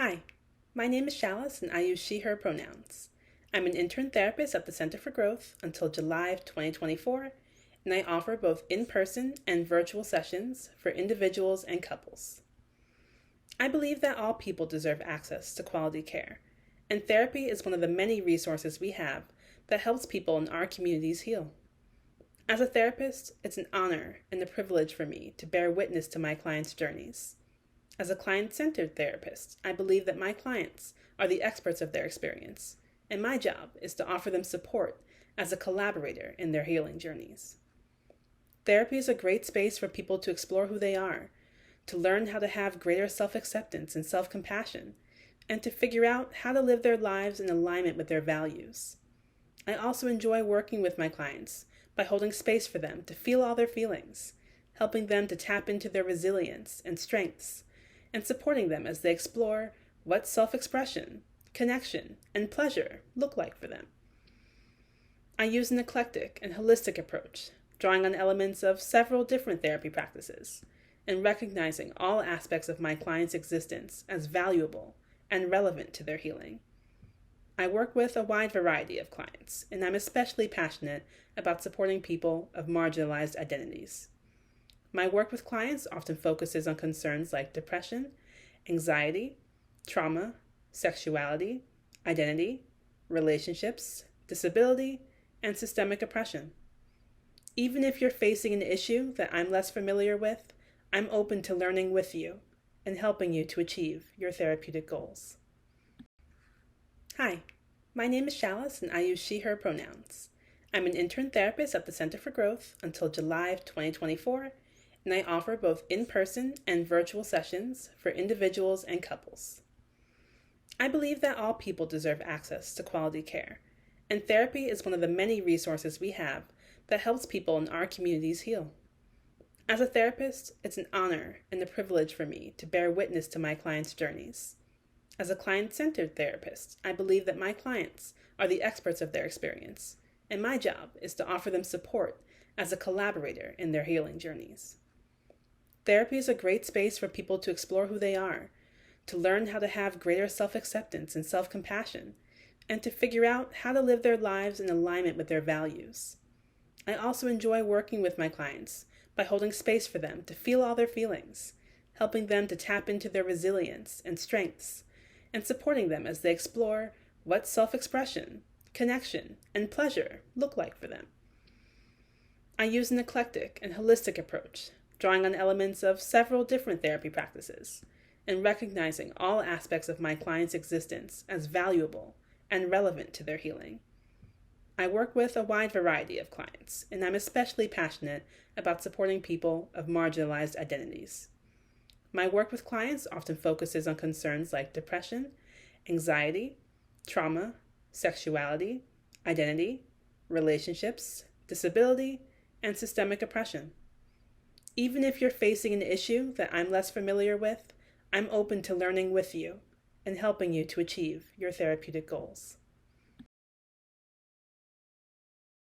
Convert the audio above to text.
Hi, my name is Chales and I use she/her pronouns. I'm an intern therapist at the Center for Growth until July of 2024, and I offer both in-person and virtual sessions for individuals and couples. I believe that all people deserve access to quality care, and therapy is one of the many resources we have that helps people in our communities heal. As a therapist, it's an honor and a privilege for me to bear witness to my clients' journeys. As a client-centered therapist, I believe that my clients are the experts of their experience, and my job is to offer them support as a collaborator in their healing journeys. Therapy is a great space for people to explore who they are, to learn how to have greater self-acceptance and self-compassion, and to figure out how to live their lives in alignment with their values. I also enjoy working with my clients by holding space for them to feel all their feelings, helping them to tap into their resilience and strengths, and supporting them as they explore what self-expression, connection, and pleasure look like for them. I use an eclectic and holistic approach, drawing on elements of several different therapy practices, and recognizing all aspects of my clients' existence as valuable and relevant to their healing. I work with a wide variety of clients, and I'm especially passionate about supporting people of marginalized identities. My work with clients often focuses on concerns like depression, anxiety, trauma, sexuality, identity, relationships, disability, and systemic oppression. Even if you're facing an issue that I'm less familiar with, I'm open to learning with you and helping you to achieve your therapeutic goals. Hi, my name is Chales and I use she/her pronouns. I'm an intern therapist at the Center for Growth until July of 2024, and I offer both in-person and virtual sessions for individuals and couples. I believe that all people deserve access to quality care, and therapy is one of the many resources we have that helps people in our communities heal. As a therapist, it's an honor and a privilege for me to bear witness to my clients' journeys. As a client-centered therapist, I believe that my clients are the experts of their experience, and my job is to offer them support as a collaborator in their healing journeys. Therapy is a great space for people to explore who they are, to learn how to have greater self-acceptance and self-compassion, and to figure out how to live their lives in alignment with their values. I also enjoy working with my clients by holding space for them to feel all their feelings, helping them to tap into their resilience and strengths, and supporting them as they explore what self-expression, connection, and pleasure look like for them. I use an eclectic and holistic approach, drawing on elements of several different therapy practices, and recognizing all aspects of my clients' existence as valuable and relevant to their healing. I work with a wide variety of clients, and I'm especially passionate about supporting people of marginalized identities. My work with clients often focuses on concerns like depression, anxiety, trauma, sexuality, identity, relationships, disability, and systemic oppression. Even if you're facing an issue that I'm less familiar with, I'm open to learning with you and helping you to achieve your therapeutic goals.